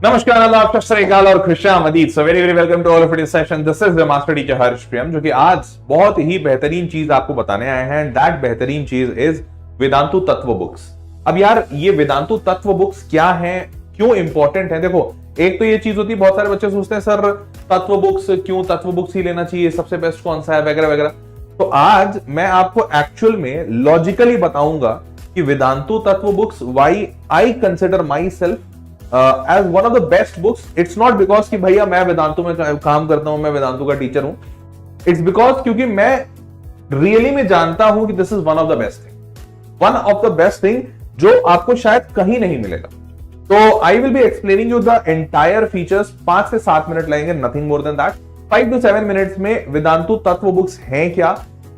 नमस्कार, आदाब, सत श्री अकाल और खुशामदीद। So very very welcome to all of it session. This is the master teacher Harsh Priyam, जो कि आज बहुत ही बेहतरीन चीज आपको बताने आए हैं। दैट बेहतरीन चीज इज वेदांतु तत्व बुक्स। अब यार, ये वेदांतु तत्व बुक्स क्या हैं, क्यों इंपॉर्टेंट है? देखो, एक तो ये चीज होती है, बहुत सारे बच्चे सोचते हैं सर तत्व बुक्स क्यों, तत्व बुक्स ही लेना चाहिए, सबसे बेस्ट कौन सा है, वगैरह वगैरह। तो आज मैं आपको एक्चुअल में लॉजिकली बताऊंगा कि वेदांतु तत्व books why I consider my self as one of the best books. It's not because कि भैया मैं वेदांतु में काम करता हूं, मैं वेदांतु का टीचर हूं. It's because क्योंकि मैं रियली में जानता हूं कि this is one of the best thing, one of the best thing जो आपको शायद कहीं नहीं मिलेगा. तो I will be explaining you the entire features. 5 से 7 मिनट लगेंगे, nothing more than that. 5 to 7 minutes में वेदांतु तत्व बुक्स हैं क्या,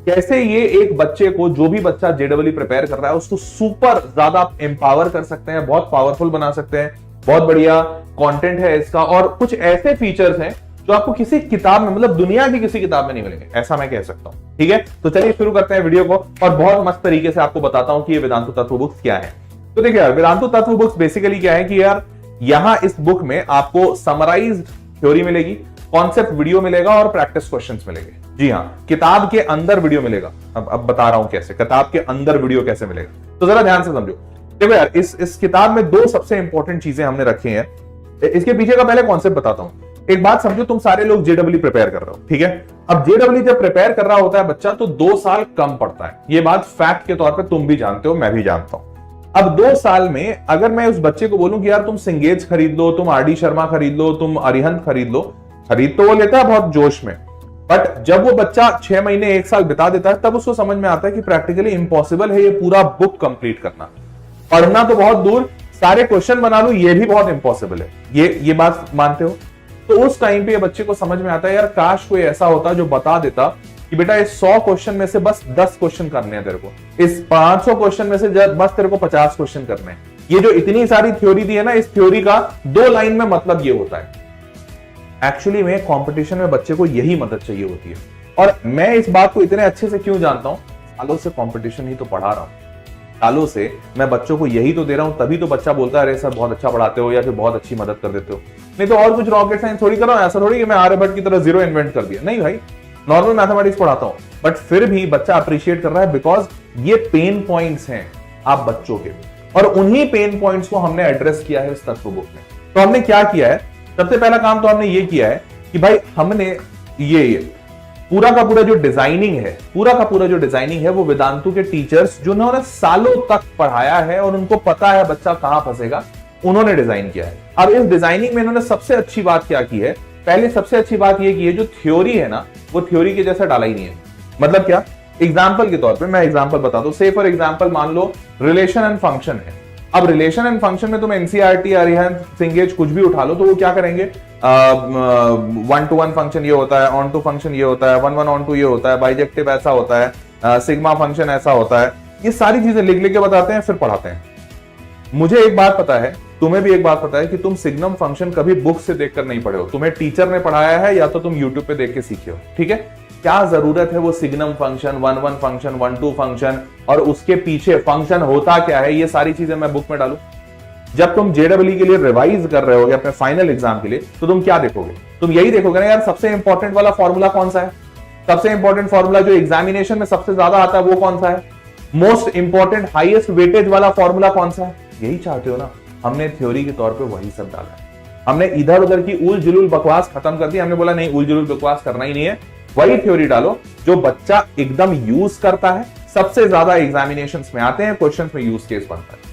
कैसे ये एक बच्चे को, जो भी बच्चा जेडब्ल्यू प्रिपेयर कर रहा है, उसको सुपर ज्यादा एम्पावर कर सकते हैं, बहुत पावरफुल बना सकते हैं. बहुत बढ़िया कंटेंट है इसका, और कुछ ऐसे फीचर्स हैं जो आपको किसी किताब में, मतलब दुनिया की किसी किताब में नहीं मिलेंगे, ऐसा मैं कह सकता हूं. ठीक है, तो चलिए शुरू करते हैं वीडियो को, और बहुत मस्त तरीके से आपको बताता हूं कि ये वेदांतु तत्व बुक्स क्या है. तो देखिए यार, वेदांतु तत्व बुक्स बेसिकली क्या है कि यार, यहां इस बुक में आपको समराइज्ड थ्योरी मिलेगी, कॉन्सेप्ट वीडियो मिलेगा और प्रैक्टिस क्वेश्चंस मिलेंगे. जी हाँ, किताब के अंदर वीडियो मिलेगा. अब बता रहा हूं कैसे, किताब के अंदर वीडियो कैसे मिलेगा, तो जरा ध्यान से समझो. देखो यार, इस किताब में 2 सबसे इंपॉर्टेंट चीजें हमने रखी हैं. इसके पीछे का पहले कॉन्सेप्ट बताता हूं. एक बात समझो, तुम सारे लोग जेडब्ल्यू प्रिपेयर कर रहे हो, ठीक है. अब जेडब्ल्यू जब प्रिपेयर कर रहा होता है बच्चा, तो 2 साल कम पड़ता है. ये बात फैक्ट के तौर पे तुम भी जानते हो, मैं भी जानता हूं. अब 2 साल में अगर मैं उस बच्चे को बोलूं कि यार तुम सिंगेज खरीद लो, तुम आर डी शर्मा खरीद लो, तुम अरिहंत खरीद लो, खरीद तो वो लेता है बहुत जोश में, बट जब वो बच्चा 6 महीने 1 साल बिता देता है, तब उसको समझ में आता है कि प्रैक्टिकली इंपॉसिबल है ये पूरा बुक कंप्लीट करना. पढ़ना तो बहुत दूर, सारे क्वेश्चन बना लूं ये भी बहुत इंपॉसिबल है. ये बात मानते हो? तो उस टाइम पे ये बच्चे को समझ में आता है यार, काश कोई ऐसा होता जो बता देता कि बेटा इस 100 क्वेश्चन में से बस 10 क्वेश्चन करने हैं तेरे को, इस 500 क्वेश्चन में से बस तेरे को 50 क्वेश्चन करने हैं. ये जो इतनी सारी थ्योरी दी है ना, इस थ्योरी का 2 लाइन में मतलब ये होता है. एक्चुअली में कंपटीशन में बच्चे को यही मदद चाहिए होती है. और मैं इस बात को इतने अच्छे से क्यों जानता हूं? सालों से कंपटीशन ही तो पढ़ा रहा हूं, सालों से मैं बच्चों को यही तो दे रहा हूं, तभी तो बच्चा बोलता है अरे सर बहुत अच्छा पढ़ाते हो, या फिर बहुत अच्छी मदद कर देते हो. नहीं तो और कुछ रॉकेट साइंस थोड़ी कर रहा हूं. ऐसा थोड़ी कि मैं आर्यभट्ट की तरह जीरो इन्वेंट कर दिया. नहीं भाई, नॉर्मल मैथमेटिक्स पढ़ाता हूं, बट फिर भी बच्चा अप्रिशिएट कर रहा है, बिकॉज ये पेन पॉइंट्स हैं आप बच्चों के, और उन्हीं पेन पॉइंट्स को हमने एड्रेस किया है इस तत्व बुक में. तो हमने क्या किया है? सबसे पहला काम तो हमने ये किया है कि भाई हमने ये पूरा का पूरा जो डिजाइनिंग है, पूरा का पूरा जो डिजाइनिंग है, वो वेदांतु के टीचर्स जिन्होंने सालों तक पढ़ाया है और उनको पता है बच्चा कहां फंसेगा, उन्होंने डिजाइन किया है. अब इस डिजाइनिंग में इन्होंने सबसे अच्छी बात क्या की है? पहले सबसे अच्छी बात ये की है, जो थ्योरी है ना, वो थ्योरी के जैसा डाला ही नहीं है. मतलब क्या? एग्जाम्पल के तौर पे मैं एग्जाम्पल बताता हूं. से फॉर एग्जाम्पल मान लो रिलेशन एंड फंक्शन है. अब रिलेशन एंड फंक्शन में तुम एनसीईआरटी, अरिहंत, सिंगेज कुछ भी उठा लो, तो वो क्या करेंगे? 1-to-1 फंक्शन ये होता है, ऑन टू फंक्शन ये होता है, 1-1 ऑन टू ये होता है, बाइजेक्टिव ऐसा होता है, सिग्मा फंक्शन ऐसा होता है. ये सारी चीजें लिख लिख के बताते हैं, फिर पढ़ाते हैं. मुझे एक बात पता है, तुम्हें भी एक बात पता है कि तुम सिग्नम फंक्शन कभी बुक से देखकर नहीं पढ़े हो, तुम्हें टीचर ने पढ़ाया है, या तो तुम यूट्यूब पे देख के सीखे हो. ठीक है, क्या जरूरत है वो सिग्नम फंक्शन, 1-1 फंक्शन, 1-2 फंक्शन, और उसके पीछे फंक्शन होता क्या है, ये सारी चीजें मैं बुक में डालूं? जब तुम जेडब्ल्यू के लिए रिवाइज कर रहे हो या अपने फाइनल एग्जाम के लिए, तो तुम क्या देखोगे? तुम यही देखोगे ना यार, सबसे इंपॉर्टेंट वाला फॉर्मूला कौन सा है, सबसे इंपॉर्टेंट फॉर्मूला जो एग्जामिनेशन में सबसे ज्यादा आता है वो कौन सा है, मोस्ट इंपॉर्टेंट हाईएस्ट वेटेज वाला फॉर्मूला कौन सा है. यही चाहते हो ना. हमने थ्योरी के तौर पर वही सब डाला है. हमने इधर उधर की उल जुलूल बकवास खत्म कर दी. हमने बोला नहीं, उल जुलूल बकवास करना ही नहीं है, वही थ्योरी डालो जो बच्चा एकदम यूज करता है, सबसे ज्यादा एग्जामिनेशंस में आते हैं, क्वेश्चंस में यूज केस बनता है.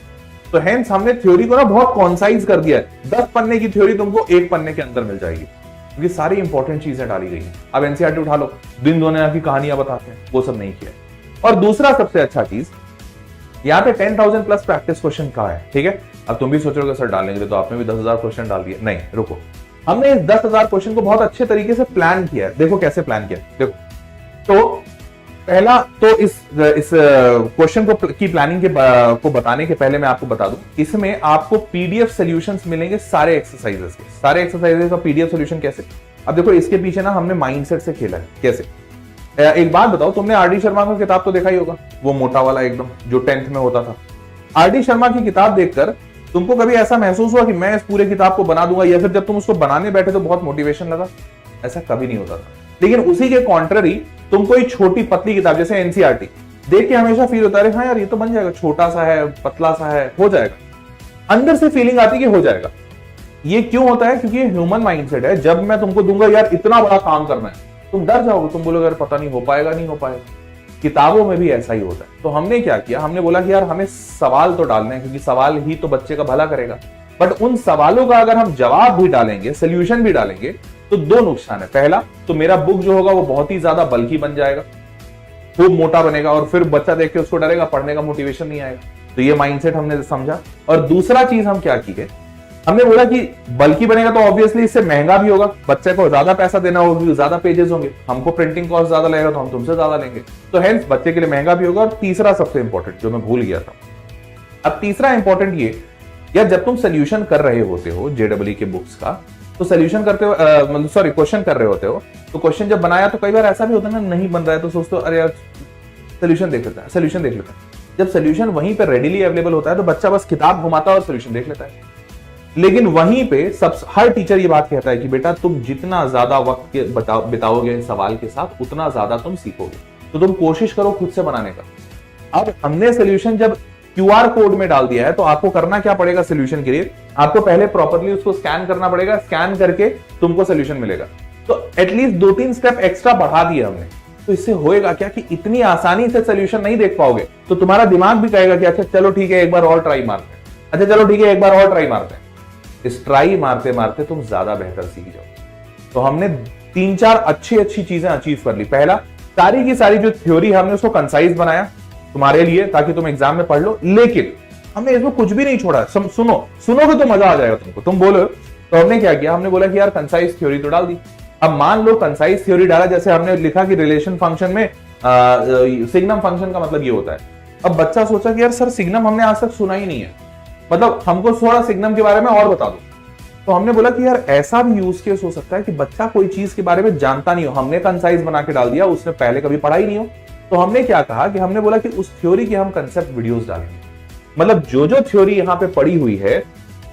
तो हेंस हमने थ्योरी को ना बहुत कॉन्साइज कर दिया है. 10 पन्ने की थ्योरी तुमको 1 पन्ने के अंदर मिल जाएगी, क्योंकि सारी इंपॉर्टेंट चीजें डाली गई हैं. अब एनसीईआरटी उठा लो, दिन दुनिया की कहानियां बताते हैं, वो सब नहीं किया. और दूसरा सबसे अच्छा चीज, यहाँ पे 10,000 प्लस प्रैक्टिस क्वेश्चन का है. ठीक है, अब तुम भी सोच रहे हो सर डालेंगे तो आपने भी 10,000 क्वेश्चन डाल दिए. नहीं, रुको, हमने इस 10,000 क्वेश्चन को बहुत अच्छे तरीके से प्लान किया है. देखो कैसे प्लान किया. देखो, तो पहला तो इस क्वेश्चन की प्लानिंग को बताने के पहले मैं आपको बता दूं, इसमें आपको पीडीएफ सॉल्यूशंस मिलेंगे सारे एक्सरसाइजेस के. सारे एक्सरसाइजेस का पीडीएफ सॉल्यूशन कैसे? अब देखो, इसके पीछे ना हमने माइंडसेट से खेला है. कैसे? एक बात बताओ, तुमने आर डी शर्मा का किताब तो देखा ही होगा, वो मोटा वाला एकदम, जो 10th में होता था. आर डी शर्मा की किताब देखकर तुमको कभी ऐसा महसूस हुआ कि मैं इस पूरे किताब को बना दूंगा, या फिर जब तुम उसको बनाने बैठे तो बहुत मोटिवेशन लगा? ऐसा कभी नहीं होता था। लेकिन उसी के कॉन्ट्ररी तुम कोई छोटी पतली किताब जैसे एनसीईआरटी देख के हमेशा फील होता है हाँ यार ये तो बन जाएगा, छोटा सा है, पतला सा है, हो जाएगा। अंदर से फीलिंग आती है कि हो जाएगा। ये क्यों होता है? क्योंकि ये ह्यूमन माइंडसेट है। जब मैं तुमको दूंगा यार इतना बड़ा काम करना है, तुम डर जाओगे, तुम बोलोगे यार पता नहीं हो पाएगा, नहीं हो पाएगा। किताबों में भी ऐसा ही होता है। तो हमने क्या किया, हमने बोला कि यार हमें सवाल तो डालने हैं, क्योंकि सवाल ही तो बच्चे का भला करेगा। बट उन सवालों का अगर हम जवाब भी डालेंगे, सोल्यूशन भी डालेंगे, तो दो नुकसान है। पहला तो मेरा बुक जो होगा वो बहुत ही ज्यादा बल्कि बन जाएगा, खूब मोटा बनेगा, और फिर बच्चा देख के उसको डरेगा, पढ़ने का मोटिवेशन नहीं आएगा। तो ये माइंडसेट हमने समझा। और दूसरा चीज हम क्या किए, हमने बोला कि बल्कि बनेगा तो ऑब्वियसली इससे महंगा भी होगा, बच्चे को ज्यादा पैसा देना होगा, ज्यादा पेजेस होंगे, हमको प्रिंटिंग कॉस्ट ज्यादा लगेगा तो हम तुमसे ज्यादा लेंगे, तो हेंस बच्चे के लिए महंगा भी होगा। और तीसरा सबसे इंपॉर्टेंट जो मैं भूल गया था, अब तीसरा इंपॉर्टेंट ये, यार जब तुम सोल्यूशन कर रहे होते हो जेडब्ल्यू के बुक्स का, तो सोल्यूशन करते हो, मतलब सॉरी क्वेश्चन कर रहे होते हो, तो क्वेश्चन जब बनाया तो कई बार ऐसा भी होता है ना, नहीं बन रहा है तो सोचते हो अरे यार सोल्यूशन देख लेता है, सोल्यूशन देख लेता है। जब सोल्यूशन वहीं पे रेडिली अवेलेबल होता है तो बच्चा बस किताब घुमाता है और सोल्यूशन देख लेता है। लेकिन वहीं पे सब हर टीचर ये बात कहता है कि बेटा तुम जितना ज्यादा वक्त बिताओगे सवाल के साथ, उतना ज्यादा तुम सीखोगे। तो तुम कोशिश करो खुद से बनाने का। अब हमने सोल्यूशन जब क्यूआर कोड में डाल दिया है, तो आपको करना क्या पड़ेगा सोल्यूशन के लिए, आपको पहले प्रॉपर्ली उसको स्कैन करना पड़ेगा, स्कैन करके तुमको सोल्यूशन मिलेगा। तो एटलीस्ट 2-3 स्टेप एक्स्ट्रा बढ़ा दिए हमने। तो इससे होएगा क्या कि इतनी आसानी से सोल्यूशन नहीं देख पाओगे, तो तुम्हारा दिमाग भी कहेगा कि अच्छा चलो ठीक है एक बार और ट्राई मारते हैं, अच्छा चलो ठीक है एक बार और ट्राई मारते हैं। इस ट्राई मारते मारते तुम ज्यादा बेहतर सीख जाओ। तो हमने 3-4 अच्छी चीजें अचीव कर ली। पहला, सारी की सारी जो थ्योरी हमने उसको कंसाइज बनाया तुम्हारे लिए, ताकि तुम एग्जाम में पढ़ लो। लेकिन हमने इसमें कुछ भी नहीं छोड़ा। सुनोगे तो मजा आ जाएगा तुमको, तुम बोलो। तो हमने क्या किया, हमने बोला कि यार कंसाइज थ्योरी तो डाल दी। अब मान लो कंसाइज थ्योरी डाला, जैसे हमने लिखा कि रिलेशन फंक्शन में सिग्नम फंक्शन का मतलब ये होता है। अब बच्चा सोचा कि यार सर सिग्नम हमने आज तक सुना ही नहीं है, मतलब हमको थोड़ा सिग्नम के बारे में और बता दो। तो हमने बोला कि यार ऐसा भी यूज केस हो सकता है कि बच्चा कोई चीज के बारे में जानता नहीं हो, हमने कंसाइज बना के डाल दिया, उसने पहले कभी पढ़ा ही नहीं हो। तो हमने क्या कहा कि हमने बोला कि उस थ्योरी की हम कंसेप्ट वीडियोस डालेंगे। मतलब जो थ्योरी यहाँ पे पड़ी हुई है,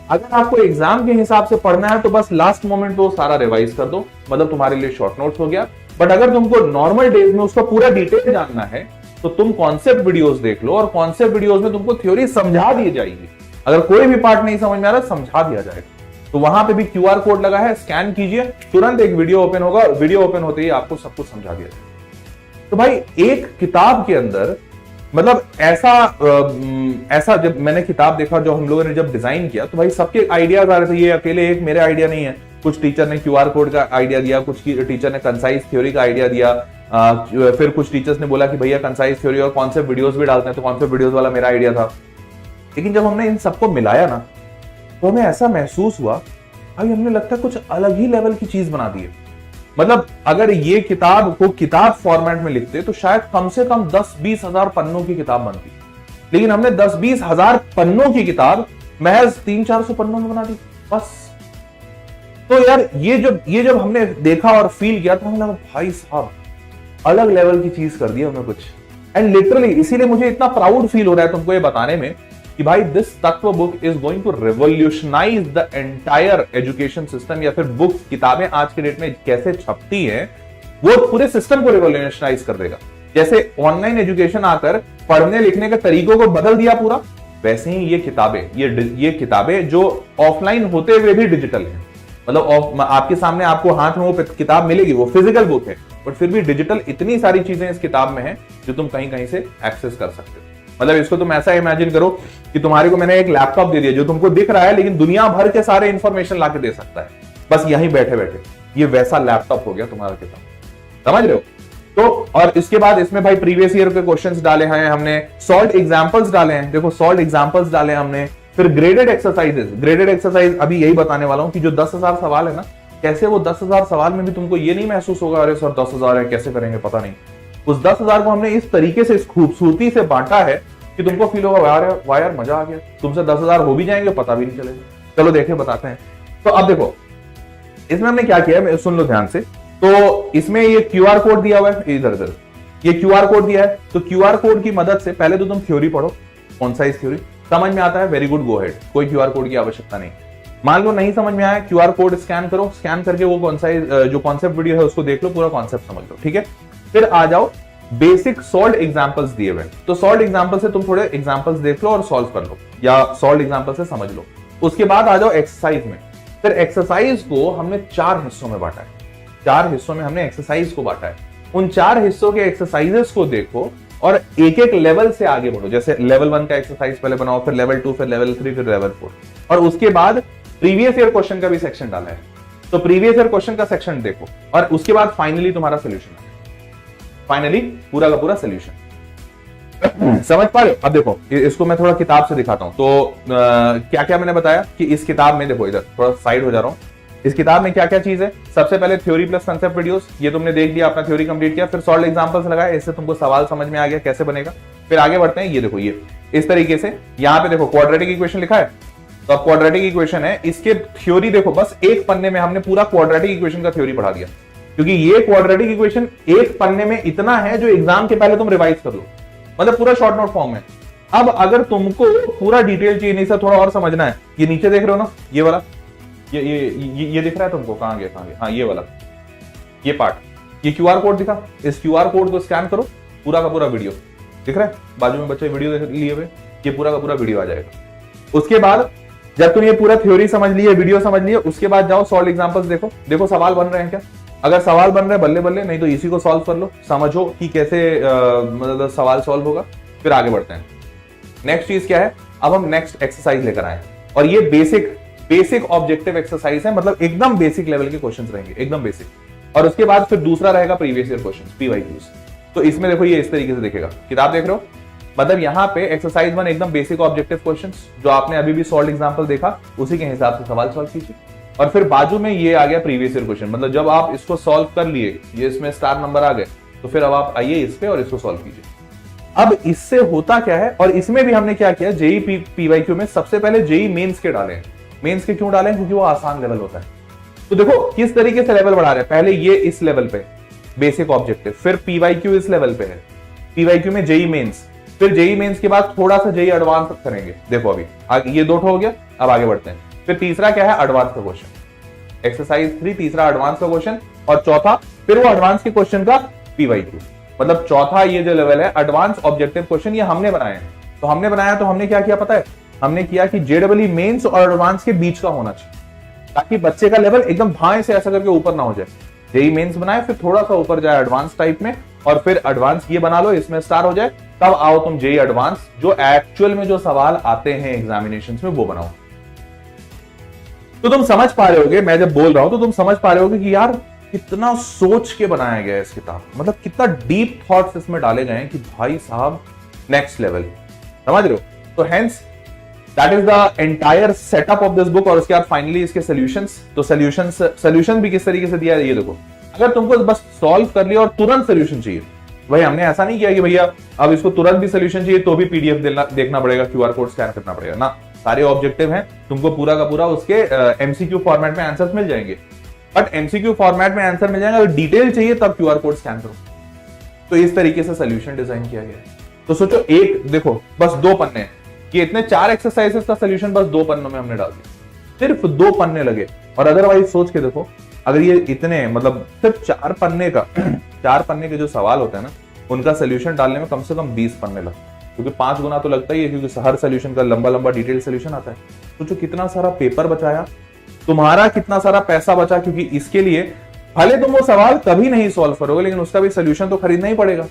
अगर आपको एग्जाम के हिसाब से पढ़ना है तो बस लास्ट मोमेंट वो सारा रिवाइज कर दो, मतलब तुम्हारे लिए शॉर्ट नोट्स हो गया। बट अगर तुमको नॉर्मल डेज में उसका पूरा डिटेल जानना है तो तुम कॉन्सेप्ट वीडियोस देख लो, और कॉन्सेप्ट वीडियोस में तुमको थ्योरी समझा दी जाएगी। अगर कोई भी पार्ट नहीं समझ में आ रहा समझा दिया जाएगा। तो वहां पे भी क्यूआर कोड लगा है, स्कैन कीजिए, तुरंत एक वीडियो ओपन होगा, वीडियो ओपन होते ही आपको सब कुछ समझा दिया जाएगा। तो भाई एक किताब के अंदर, मतलब ऐसा जब मैंने किताब देखा, जो हम लोगों ने जब डिजाइन किया, तो भाई सबके आइडियाज आ रहे थे। ये अकेले एक मेरे आइडिया नहीं है, कुछ टीचर ने क्यूआर कोड का आइडिया दिया, कुछ टीचर ने कंसाइज थ्योरी का आइडिया दिया, फिर कुछ टीचर्स ने बोला कि भैया कंसाइज थ्योरी और कॉन्सेप्ट वीडियोस भी डालते हैं, तो कॉन्सेप्ट वीडियोस वाला मेरा आइडिया था। लेकिन जब हमने इन सबको मिलाया ना, तो हमें ऐसा महसूस हुआ भाई हमने लगता है कुछ अलग ही लेवल की चीज बना दी है। मतलब अगर ये किताब को किताब फॉर्मेट में लिखते तो शायद कम से कम 10-20 हजार पन्नों की किताब बनती, लेकिन हमने 10-20 हजार पन्नों की किताब महज 300-400 पन्नों में बना दी बस। तो यार ये जब हमने देखा और फील किया तो हमें लगा भाई साहब अलग लेवल की चीज कर दी हमने कुछ। एंड लिटरली इसीलिए मुझे इतना प्राउड फील हो रहा है तुमको ये बताने में कि भाई this Tattva book is going to revolutionise the entire education system, या फिर बुक किताबें आज के डेट में कैसे छपती हैं वो पूरे सिस्टम को रिवोल्यूशनाइज कर देगा। जैसे ऑनलाइन एजुकेशन आकर पढ़ने लिखने के तरीकों को बदल दिया पूरा, वैसे ही ये किताबें जो ऑफलाइन होते हुए भी डिजिटल है, मतलब आपके सामने आपको हाथ में वो किताब मिलेगी, वो फिजिकल बुक है, बट फिर भी डिजिटल इतनी सारी चीजें इस किताब में है जो तुम कहीं कहीं से एक्सेस कर सकते हो। मतलब इसको तुम ऐसा इमेजिन करो कि तुम्हारे को मैंने एक लैपटॉप दे दिया जो तुमको दिख रहा है, लेकिन दुनिया भर के सारे इंफॉर्मेशन लाके दे सकता है बस यहीं बैठे बैठे। ये वैसा लैपटॉप हो गया तुम्हारा किताब, समझ रहे हो? तो और इसके बाद इसमें भाई प्रीवियस ईयर के क्वेश्चंस डाले हैं हमने, सॉल्व एग्जांपल्स डाले हैं, देखो सॉल्व एग्जांपल्स डाले हमने, फिर ग्रेडेड एक्सरसाइज अभी यही बताने वाला हूं कि जो 10,000 सवाल है ना, कैसे वो 10,000 सवाल में भी तुमको ये नहीं महसूस होगा अरे सर 10,000 है कैसे करेंगे पता नहीं। उस 10,000 को हमने इस तरीके से, इस खूबसूरती से बांटा है कि तुमको फील होगा यार मजा आ गया, तुमसे 10,000 हो भी जाएंगे पता भी नहीं चलेगा। चलो देखें बताते हैं। तो अब देखो इसमें हमने क्या किया है, सुन लो ध्यान से। तो इसमें ये क्यूआर कोड दिया हुआ है, इधर ये क्यूआर कोड दिया है। तो क्यूआर कोड की मदद से पहले तो तुम थ्योरी पढ़ो, कंसाइज थ्योरी, समझ में आता है, वेरी गुड, गो हेड, कोई क्यूआर कोड की आवश्यकता नहीं। मान लो नहीं समझ में आया, क्यूआर कोड स्कैन करो, स्कैन करके वो कौन सा जो कॉन्सेप्ट वीडियो है उसको देख लो, पूरा कॉन्सेप्ट समझ लो, ठीक है। फिर आ जाओ बेसिक सॉल्व एग्जांपल्स दिए हुए, तो सॉल्व एग्जांपल से तुम थोड़े एग्जांपल्स देख लो और सॉल्व कर लो, या सॉल्व एग्जांपल से समझ लो। उसके बाद आ जाओ एक्सरसाइज में। फिर एक्सरसाइज को हमने 4 हिस्सों में बांटा है, 4 हिस्सों में हमने एक्सरसाइज को बांटा है। उन 4 हिस्सों के एक्सरसाइजेस को देखो और एक एक लेवल से आगे बढ़ो। जैसे लेवल 1 का एक्सरसाइज पहले बनाओ, फिर लेवल 2, फिर लेवल 3, फिर लेवल 4, और उसके बाद प्रीवियस ईयर क्वेश्चन का भी सेक्शन डाला है, तो प्रीवियस ईयर क्वेश्चन का सेक्शन देखो, और उसके बाद फाइनली तुम्हारा सोल्यूशन, फाइनली पूरा का पूरा सोल्यूशन। समझ पा रहे हो? अब देखो इसको मैं थोड़ा किताब से दिखाता हूं। तो क्या क्या मैंने बताया कि इस किताब में, देखो इधर थोड़ा साइड हो जा रहा हूं, इस किताब में क्या क्या चीज है। सबसे पहले थ्योरी प्लस कंसेप्ट वीडियोस, ये तुमने देख लिया, अपना थ्योरी कंप्लीट किया। फिर सॉल्व एग्जांपल्स लगाए, इससे तुमको सवाल समझ में आ गया कैसे बनेगा। फिर आगे बढ़ते हैं, ये देखो ये इस तरीके से, यहाँ पे देखो क्वाड्रेटिक इक्वेशन लिखा है, तो अब क्वाड्रेटिक इक्वेशन है, इसके थ्योरी देखो, बस एक पन्ने में हमने पूरा क्वाड्रेटिक इक्वेशन का थ्योरी पढ़ा दिया, क्योंकि ये क्वाड्रेटिक इक्वेशन एक पन्ने में इतना है जो एग्जाम के पहले तुम रिवाइज कर लो, मतलब पूरा शॉर्ट नोट फॉर्म में। अब अगर तुमको पूरा डिटेल चाहिए, नहीं सर थोड़ा और समझना है, ये नीचे देख रहे हो ना, ये वाला, ये दिख रहा है तुमको, कहां गया, हाँ ये वाला, ये पार्ट, ये क्यूआर कोड दिखा, इस क्यूआर कोड को स्कैन करो, पूरा का पूरा वीडियो दिख रहा है, बाजू में बच्चे वीडियो देख लिए हुए, ये पूरा का पूरा वीडियो आ जाएगा। उसके बाद जब तुम ये पूरा थ्योरी समझ लिए, वीडियो समझ लिए, उसके बाद जाओ सॉल्व एग्जांपल्स देखो, देखो सवाल बन रहे हैं क्या। अगर सवाल बन रहे हैं बल्ले बल्ले, नहीं तो इसी को सॉल्व कर लो, समझो कि कैसे मतलब सवाल सॉल्व होगा। फिर आगे बढ़ते हैं। नेक्स्ट चीज क्या है, अब हम नेक्स्ट एक्सरसाइज लेकर आए, और ये बेसिक ऑब्जेक्टिव एक्सरसाइज है, मतलब एकदम बेसिक लेवल के क्वेश्चंस रहेंगे, एकदम बेसिक। और उसके बाद फिर दूसरा रहेगा प्रीवियस ईयर क्वेश्चंस, पीवाईक्यूज। तो इसमें देखो ये इस तरीके से दिखेगा, किताब देख रहे हो, मतलब यहाँ पे एक्सरसाइज 1 एकदम बेसिक ऑब्जेक्टिव क्वेश्चंस, जो आपने अभी भी सॉल्व एग्जांपल देखा, उसी के हिसाब से सवाल सॉल्व कीजिए। और फिर बाजू में ये आ गया प्रीवियस ईयर क्वेश्चन, मतलब जब आप इसको सॉल्व कर लिए, ये इसमें स्टार नंबर आ गए, तो फिर अब आप आइए इस पे और इसको सॉल्व कीजिए। अब इससे होता क्या है, और इसमें भी हमने क्या किया, जेई पीवाईक्यू में सबसे पहले जेई मेंस के डाले हैं। मेंस के क्यों डाले हैं, क्योंकि वो आसान लेवल होता है। तो देखो किस तरीके से लेवल बढ़ा रहे हैं, पहले ये इस लेवल पे बेसिक ऑब्जेक्टिव, फिर पीवाईक्यू इस लेवल पे है, पीवाईक्यू में जेई मेंस, फिर जेई मेंस के बाद थोड़ा सा जेई एडवांस करेंगे। देखो अभी ये 2 हो गया, अब आगे बढ़ते हैं। फिर तीसरा क्या है, एडवांस का क्वेश्चन, एक्सरसाइज 3, तीसरा एडवांस का क्वेश्चन, और चौथा फिर वो एडवांस के क्वेश्चन का पीवाईक्यू, मतलब चौथा ये जो लेवल है एडवांस ऑब्जेक्टिव क्वेश्चन, ये हमने बनाए हैं। तो हमने बनाया, तो हमने क्या किया पता है, हमने किया कि जेडब्ल्यू मेंस और एडवांस के बीच का होना चाहिए, ताकि बच्चे का लेवल एकदम भाए से ऐसा करके ऊपर ना हो जाए। जेई मेंस बनाए, फिर थोड़ा सा ऊपर जाए एडवांस टाइप में, और फिर एडवांस ये बना लो, इसमें स्टार हो जाए, तब आओ तुम जेई एडवांस, जो एक्चुअल में जो सवाल आते हैं एग्जामिनेशन में वो बनाओ। तो तुम समझ पा रहे होगे, मैं जब बोल रहा हूं तो तुम समझ पा रहे होगे कि यार कितना सोच के बनाया गया है इस किताब, मतलब कितना डीप थॉट्स इसमें डाले गए हैं कि भाई साहब नेक्स्ट लेवल, समझ रहे हो। तो hence that is the entire setup of this book. और उसके बाद फाइनली इसके सॉल्यूशंस, तो सॉल्यूशन भी किस तरीके से दिया है ये देखो। अगर तुमको बस सॉल्व कर लिया और तुरंत सोल्यूशन चाहिए, भाई हमने ऐसा नहीं किया कि भैया अब इसको तुरंत भी सोल्यूशन चाहिए तो भी पीडीएफ देखना पड़ेगा, क्यूआर कोड स्कैन करना पड़ेगा ना, सारे ऑब्जेक्टिव हैं, तुमको पूरा का पूरा उसके एमसीक्यू फॉर्मेट में आंसर्स मिल जाएंगे। बट एमसीक्यू फॉर्मेट में आंसर मिल जाएगा, अगर डिटेल चाहिए तब क्यूआर कोड स्कैन करो। तो इस तरीके से सोल्यूशन डिजाइन किया गया है। तो सोचो, एक देखो बस 2 पन्ने, ये इतने 4 एक्सरसाइजेस का सोल्यूशन बस 2 पन्नों में हमने डाल दिया, सिर्फ 2 पन्ने लगे। और अदरवाइज सोच के देखो, अगर ये इतने मतलब सिर्फ 4 पन्ने का 4 पन्ने के जो सवाल होते हैं ना, उनका सोल्यूशन डालने में कम से कम 20 पन्ने लगते हैं, क्योंकि 5 गुना तो लगता ही है, क्योंकि हर सोल्यूशन का लंबा लंबा डिटेल सोल्यूशन आता है। सोचो कितना सारा पेपर बचाया, तुम्हारा कितना सारा पैसा बचा, क्योंकि इसके लिए भले तुम वो सवाल कभी नहीं सॉल्व करोगे, लेकिन उसका भी सोल्यूशन तो खरीदना ही पड़ेगा।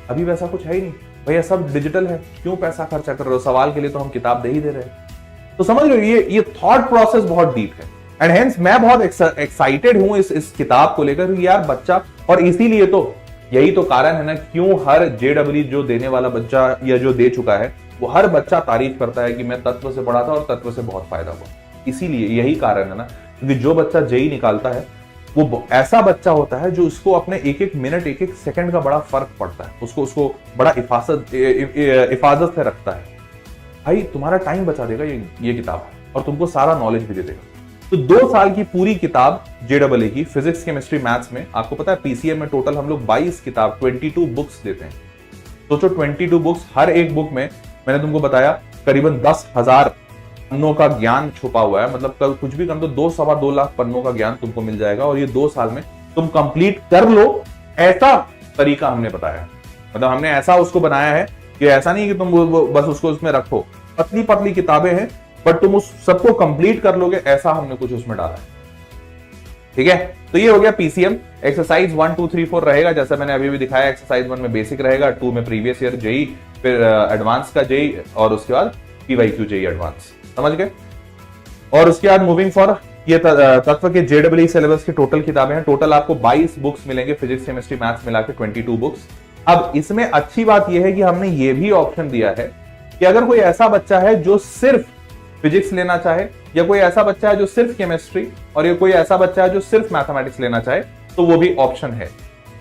अभी वैसा कुछ है ही नहीं भैया, सब डिजिटल है, क्यों पैसा खर्चा कर रहे हो, सवाल के लिए तो हम किताब दे ही दे रहे हैं। तो समझ लो ये थॉट प्रोसेस बहुत डीप है, एंड हेंस मैं बहुत एक्साइटेड हूं इस किताब को लेकर, यार बच्चा, और इसीलिए तो यही तो कारण है ना क्यों हर जेडब्ल्यू जो देने वाला बच्चा या जो दे चुका है, वो हर बच्चा तारीफ करता है कि मैं तत्व से पढ़ा था और तत्व से बहुत फायदा हुआ। इसीलिए यही कारण है ना, क्योंकि जो बच्चा जेई निकालता है वो ऐसा बच्चा होता है जो उसको अपने एक एक मिनट एक एक सेकंड का बड़ा फर्क पड़ता है, उसको बड़ा हिफाजत से रखता है। भाई तुम्हारा टाइम बचा देगा ये किताब, और तुमको सारा नॉलेज भी दे देगा। तो 2 साल की पूरी किताब जेडब्ल्यू की फिजिक्स, केमिस्ट्री, मैथ्स में, आपको पता है पीसीएम में टोटल हम लोग 22 किताब 22 बुक्स देते हैं। सोचो 22 बुक्स, हर एक बुक में मैंने तुमको बताया करीबन 10,000 पन्नों का ज्ञान छुपा हुआ है। मतलब कल कुछ भी कम तो 2-2.5 लाख पन्नों का ज्ञान तुमको मिल जाएगा और ये 2 साल में तुम कंप्लीट कर लो, ऐसा तरीका हमने बताया। मतलब हमने ऐसा उसको बनाया है कि ऐसा नहीं कि तुम बस उसको उसमें रखो, पतली पतली किताबें हैं बट तुम उस सबको कंप्लीट कर लोगे, ऐसा हमने कुछ उसमें डाला है। ठीक है, तो ये हो गया पीसीएम। एक्सरसाइज 1, 2, 3, 4 रहेगा जैसा मैंने अभी भी दिखाया। एक्सरसाइज 1 में बेसिक रहेगा, 2 में प्रीवियस ईयर जेई, फिर एडवांस का जेई और उसके बाद पीवाईक्यू जेई एडवांस। समझ गए? और उसके बाद मूविंग फॉर ये तत्व के जेडब्ल्यू सिलेबस की टोटल किताबें हैं। टोटल आपको 22 बुक्स मिलेंगे, फिजिक्स केमिस्ट्री मैथ्स मिला के 22 बुक्स। अब इसमें अच्छी बात यह है कि हमने ये भी ऑप्शन दिया है कि अगर कोई ऐसा बच्चा है जो सिर्फ फिजिक्स लेना चाहे, या कोई ऐसा बच्चा है जो सिर्फ केमिस्ट्री, और ये कोई ऐसा बच्चा है जो सिर्फ मैथमेटिक्स लेना चाहे, तो वो भी ऑप्शन है।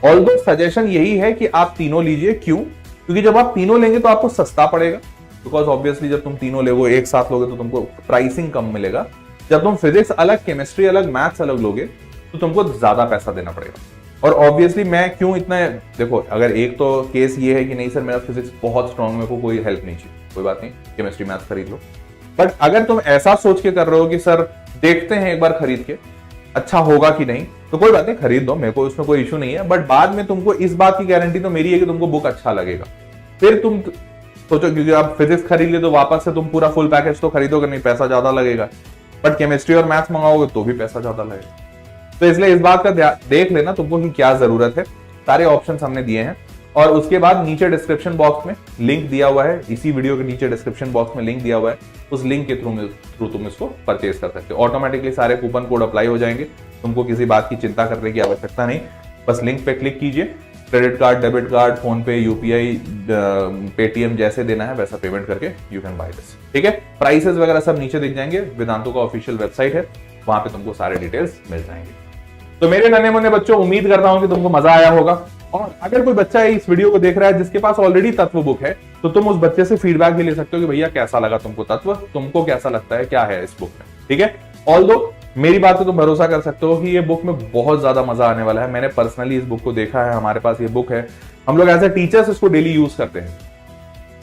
ऑल्दो सजेशन यही है कि आप तीनों लीजिए। क्यों? क्योंकि जब आप तीनों लेंगे तो आपको सस्ता पड़ेगा, बिकॉज ऑब्वियसली जब तुम तीनों लोगे एक साथ लोगे तो तुमको प्राइसिंग कम मिलेगा। जब तुम फिजिक्स अलग, केमिस्ट्री अलग, मैथ्स अलग लोगे तो तुमको ज्यादा पैसा देना पड़ेगा। और ऑब्वियसली मैं क्यों इतना, देखो अगर एक तो केस ये है कि नहीं सर मेरा फिजिक्स बहुत स्ट्रांग, मेरे को कोई हेल्प नहीं चाहिए, कोई बात नहीं, केमिस्ट्री मैथ्स खरीद लो। बट अगर तुम ऐसा सोच के कर रहे हो कि सर देखते हैं एक बार खरीद के अच्छा होगा कि नहीं, तो कोई बात नहीं, खरीद दो, मेरे को उसमें कोई इशू नहीं है। बट बाद में तुमको इस बात की गारंटी तो मेरी है कि तुमको बुक अच्छा लगेगा। फिर तुम सोचो, क्योंकि आप फिजिक्स खरीद लिए तो वापस से तुम पूरा फुल पैकेज तो खरीदोगे नहीं, पैसा ज्यादा लगेगा। बट केमिस्ट्री और मैथ्स मंगाओगे तो भी पैसा ज्यादा लगेगा। तो इसलिए इस बात का देख लेना तुमको कि क्या जरूरत है। सारे ऑप्शंस हमने दिए हैं। और उसके बाद नीचे डिस्क्रिप्शन बॉक्स में लिंक दिया हुआ है, इसी वीडियो के नीचे डिस्क्रिप्शन बॉक्स में लिंक दिया हुआ है, उस लिंक के थ्रू तुम इसको परचेज कर सकते हो। ऑटोमेटिकली सारे कूपन कोड अप्लाई हो जाएंगे, तुमको किसी बात की चिंता करने की आवश्यकता नहीं। बस लिंक पे क्लिक कीजिए, credit card, debit card, phone पे, यूपीआई, पेटीएम जैसे देना है वैसा पेमेंट करके यू कैन बाय दिस। ठीक है, प्राइसेस वगैरह सब नीचे दिख जाएंगे। वेदांतु का ऑफिशियल वेबसाइट है, वहां पे तुमको सारे डिटेल्स मिल जाएंगे। तो मेरे नन्हे मुन्ने बच्चों, उम्मीद करता हूं कि तुमको मजा आया होगा। और अगर कोई बच्चा इस वीडियो को देख रहा है जिसके पास ऑलरेडी तत्व बुक है, तो तुम उस बच्चे से फीडबैक भी ले सकते हो कि भैया कैसा लगा तुमको तत्व, तुमको कैसा लगता है, क्या है इस बुक में। ठीक है, ऑल्दो मेरी बात पे तुम भरोसा कर सकते हो कि ये बुक में बहुत ज्यादा मजा आने वाला है। मैंने पर्सनली इस बुक को देखा है, हमारे पास ये बुक है, हम लोग एज ए टीचर्स इसको डेली यूज करते हैं।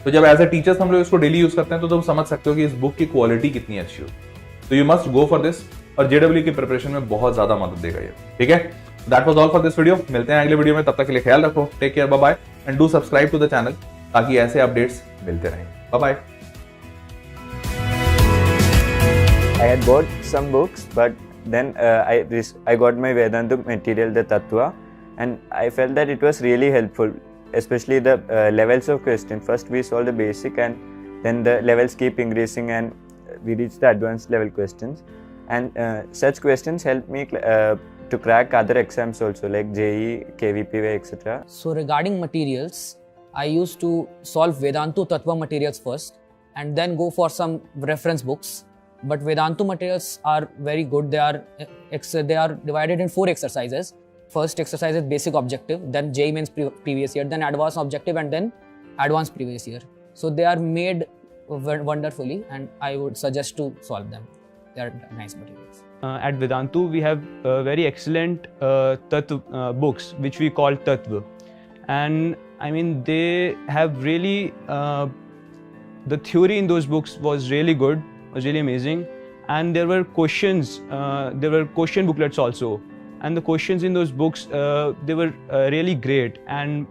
तो जब एज ए टीचर्स हम लोग इसको डेली यूज करते हैं तो तुम समझ सकते हो कि इस बुक की क्वालिटी कितनी अच्छी हो। तो you must go for this, और जेडब्ल्यू की प्रिपरेशन में बहुत ज्यादा मदद देगा ये। ठीक है, that was all for this video. मिलते हैं अगले वीडियो में, तब तक के लिए ख्याल रखो। Take care, bye bye, and do subscribe to the channel ताकि ऐसे अपडेट्स मिलते रहें। Bye bye. I had bought some books, but then I got my Vedantu material, the Tattva, and I felt that it was really helpful, especially the levels of question. First we solved the basic, and then the levels keep increasing, and we reached the advanced level questions. And such questions helped me to crack other exams also, like JEE, KVPY, etc. So regarding materials, I used to solve Vedantu Tattva materials first, and then go for some reference books. But Vedantu materials are very good. They are divided in 4 exercises. First exercise is basic objective, then JEE Mains previous year, then advanced objective, and then advanced previous year. So they are made wonderfully, and I would suggest to solve them. They are nice materials. At Vedantu, we have very excellent Tattva books, which we call Tattva. And I mean, they have really, the theory in those books was really good, was really amazing. And there were questions, there were question booklets also. And the questions in those books, they were really great. And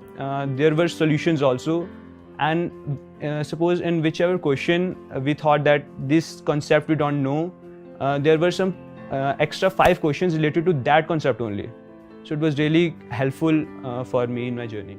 there were solutions also. And suppose in whichever question we thought that this concept we don't know, there were some extra 5 questions related to that concept only. So it was really helpful for me in my journey.